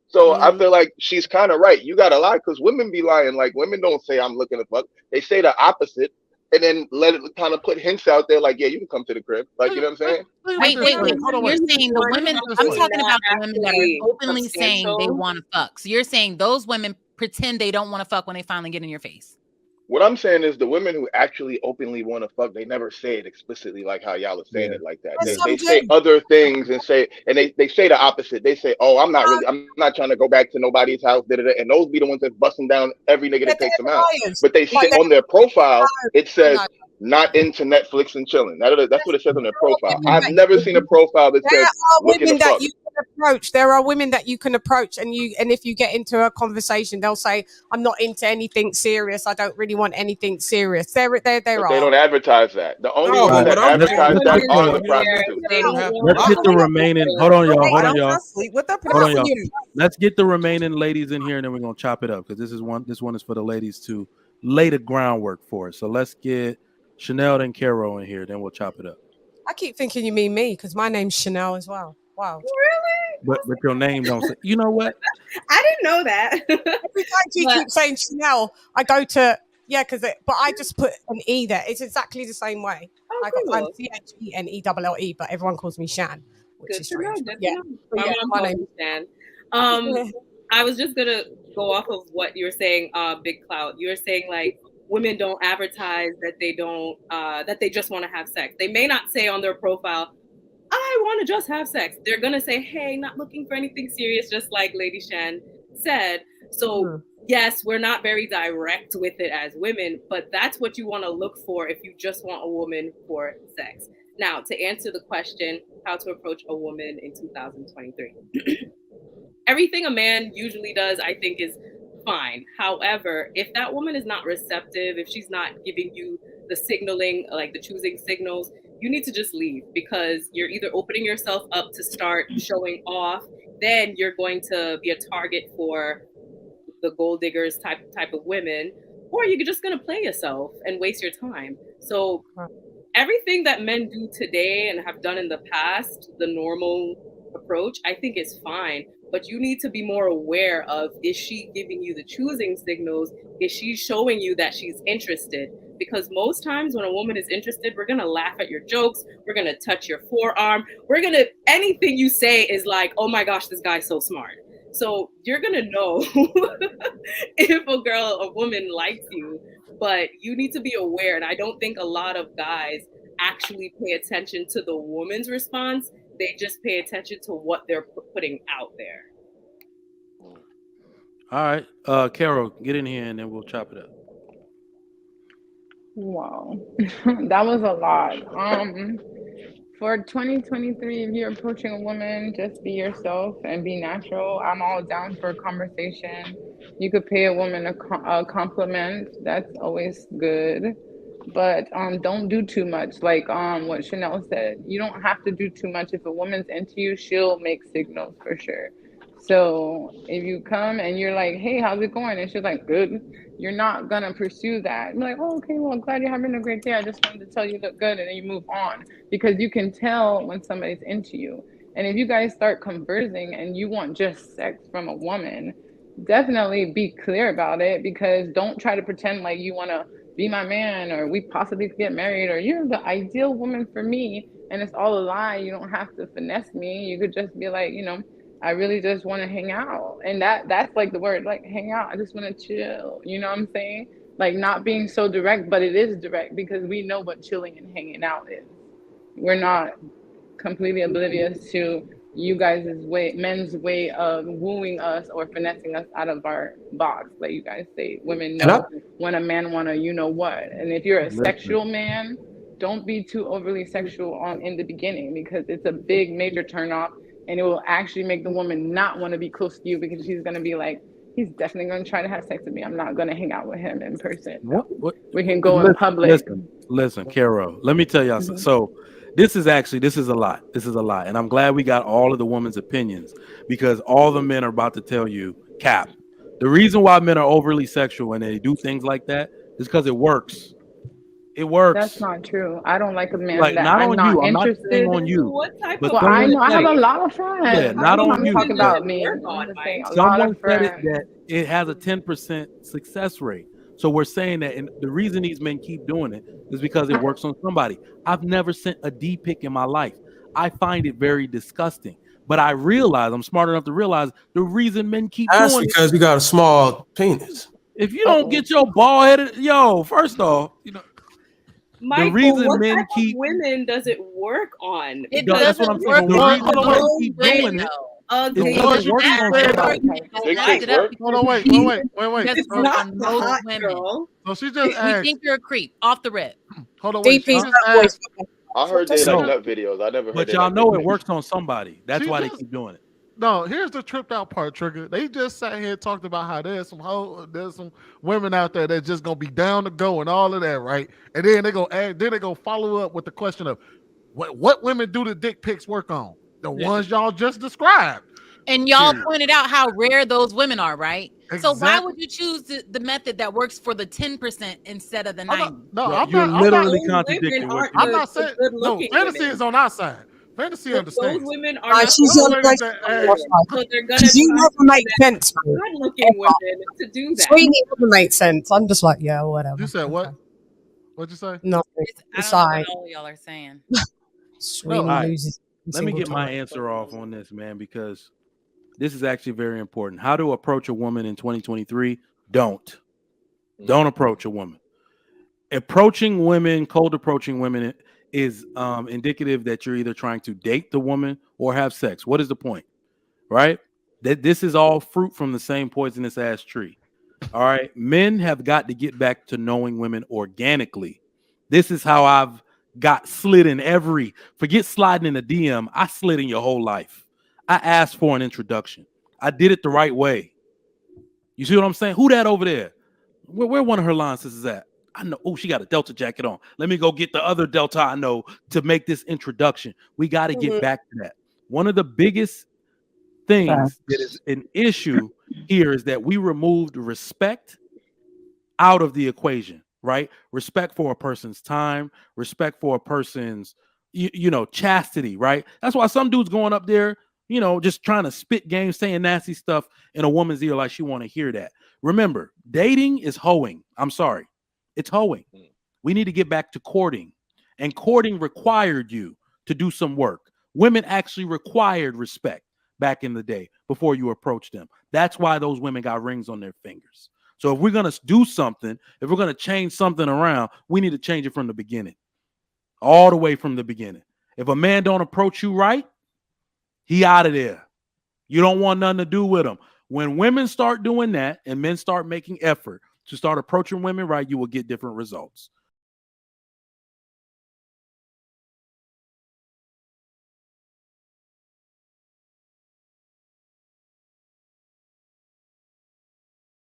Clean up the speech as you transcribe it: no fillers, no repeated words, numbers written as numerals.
So I feel like she's kind of right. You got to lie because women be lying. Like women don't say I'm looking to fuck. They say the opposite, and then let it kind of put hints out there. Like, yeah, you can come to the crib. Like, you know what I'm saying? Wait, wait, wait. Hold on, You're wait. saying the women, I'm Something talking not about the women that actually are openly saying they substantial. want to fuck. So you're saying those women pretend they don't want to fuck when they finally get in your face. What I'm saying is the women who actually openly want to fuck, they never say it explicitly like how y'all are saying Yeah, it like that. yeah. They say other things and say they say the opposite. They say, "Oh, I'm not trying to go back to nobody's house." Da, da, da. And those be the ones that's busting down every nigga that takes them out. But they say on their profile it says not into Netflix and chilling. That's what it says on their profile. I've never seen a profile that There says are looking to women that fuck. you can approach. There are women that you can approach, and if you get into a conversation, they'll say, "I'm not into anything serious. I don't really want anything serious." There But they are. don't advertise that. The only No, ones but that what I'm advertise saying that is are that the prostitutes. They don't want let's get the remaining. Hold on, y'all. I don't want to sleep with a Hold on, y'all. prostitute. Let's get the remaining ladies in here, and then we're gonna chop it up because this one is for the ladies to lay the groundwork for it. So let's get Chanel and Caro in here, then we'll chop it up. I keep thinking you mean me because my name's Chanel as well. Wow. Really? But your name don't say. You know what? I didn't know that. Every time you keep saying Chanel, I go to but I just put an E there. It's exactly the same way. Oh, I'm cool. CHENELLE, but everyone calls me Shan, which Good is to know. strange. Good Yeah, to know. but My yeah, mom my calls name. me Stan. I was just gonna go off of what you were saying, Big Cloud. You were saying like women don't advertise that they don't that they just want to have sex. They may not say on their profile, I want to just have sex. They're gonna say, hey, not looking for anything serious, just like Lady Shan said. So yes, we're not very direct with it as women, but that's what you want to look for if you just want a woman for sex. Now, to answer the question, how to approach a woman in 2023. Everything a man usually does, I think, is fine. However, if that woman is not receptive, if she's not giving you the signaling, like the choosing signals, you need to just leave because you're either opening yourself up to start showing off, then you're going to be a target for the gold diggers type of women, or you're just going to play yourself and waste your time. So everything that men do today and have done in the past, the normal approach, I think is fine. But you need to be more aware of, is she giving you the choosing signals? Is she showing you that she's interested? Because most times when a woman is interested, we're going to laugh at your jokes. We're going to touch your forearm. Anything you say is like, oh my gosh, this guy's so smart. So you're going to know if a woman likes you, but you need to be aware. And I don't think a lot of guys actually pay attention to the woman's response. They just pay attention to what they're putting out there. All right, Carol, get in here and then we'll chop it up. Wow, that was a lot. For 2023, if you're approaching a woman, just be yourself and be natural. I'm all down for a conversation. You could pay a woman a compliment. That's always good. But don't do too much. Like what Chanel said, you don't have to do too much. If a woman's into you, she'll make signals for sure. So if you come and you're like, hey, how's it going? And she's like, good. You're not going to pursue that. You're like, oh, okay, well, I'm glad you're having a great day. I just wanted to tell you look good. And then you move on because you can tell when somebody's into you. And if you guys start conversing and you want just sex from a woman, definitely be clear about it, because don't try to pretend like you want to be my man or we possibly could get married or you're the ideal woman for me. And it's all a lie. You don't have to finesse me. You could just be like, I really just want to hang out. And that's like the word, like hang out. I just want to chill. You know what I'm saying? Like not being so direct, but it is direct because we know what chilling and hanging out is. We're not completely oblivious to you guys' men's way of wooing us or finessing us out of our box. Like you guys say, women know when a man want to, you know what. And if you're a sexual man, don't be too overly sexual in the beginning because it's a big major turnoff. And it will actually make the woman not want to be close to you because she's going to be like, he's definitely going to try to have sex with me. I'm not going to hang out with him in person. What? We can go in public. Listen, Carol, let me tell y'all something. So this is a lot. This is a lot. And I'm glad we got all of the women's opinions because all the men are about to tell you, Cap, the reason why men are overly sexual and they do things like that is because it works. It works. That's not true. I don't like a man Like, that not I'm on not you. I'm not interested. saying on you. What type But of Well, I someone know I have said a it. lot of friends. Yeah, not on I'm you. talking about Doesn't me. work I'm on, just Mike. saying a lot Someone of said it friends. that it has a 10% success rate. So we're saying that, and the reason these men keep doing it is because it works on somebody. I've never sent a D pic in my life. I find it very disgusting. But I realize, I'm smart enough to realize the reason men keep That's doing because you got a small penis. it. If you don't get your ball headed, first off, Michael, reason what men type keep of women does it work on? It No, that's what I'm saying. doesn't The work reason on men those keep women, doing it though. is They because it works Ask on her, somebody. just Dick add pics it up work. because Wait. it doesn't It's work not on the most hot women. girl. So she just We asked. think you're a creep off the rip. Hold on, wait. She DP's just that voice. asked. I heard they like No, nut videos. I never heard but they y'all like know dick it pics. works on somebody. That's She why they just keep doing it. no. Here's the tripped out part, Trigger. They just sat here and talked about how there's some women out there that's just gonna be down to go and all of that, right? And then they go follow up with the question of what women do the dick pics work on? The ones y'all just described. And y'all Period. pointed out how rare those women are, right? So why Exactly. would you choose the method that works for the 10% instead of the 90? You're literally Those contradicting women what aren't you I'm not the saying good no. looking Fantasy women. is on our side. Fantasy Those understands. women are not She's good on ladies looking that the ask, so they're gonna because you try never to make get sense. Man. good looking women to do that. Sweeney never makes sense. I'm just like, yeah, whatever. you said Okay. what? What'd you say? Nothing. I It's don't know alright. what all y'all are saying. Sweeney All right. loses. Let me single get my time. answer off on this, man, because this is actually very important. How to approach a woman in 2023? Don't approach a woman. Approaching women, cold approaching women is indicative that you're either trying to date the woman or have sex. What is the point? Right? That this is all fruit from the same poisonous ass tree. All right. Men have got to get back to knowing women organically. This is how I've got slid in forget sliding in a DM. I slid in your whole life. I asked for an introduction. I did it the right way. You see what I'm saying? Who that over there? Where one of her line sisters at? I know. Oh, she got a Delta jacket on. Let me go get the other Delta I know to make this introduction. We got to get back to that. One of the biggest things that is an issue here is that we removed respect out of the equation, right? Respect for a person's time, respect for a person's, chastity, right? That's why some dudes going up there, just trying to spit game, saying nasty stuff in a woman's ear like she want to hear that. Remember, dating is hoeing. I'm sorry. It's hoeing. We need to get back to courting. And courting required you to do some work. Women actually required respect back in the day before you approached them. That's why those women got rings on their fingers. So if we're going to do something, if we're going to change something around, we need to change it from the beginning. All the way from the beginning. If a man don't approach you right, he out of there. You don't want nothing to do with him. When women start doing that and men start making effort to start approaching women right, you will get different results.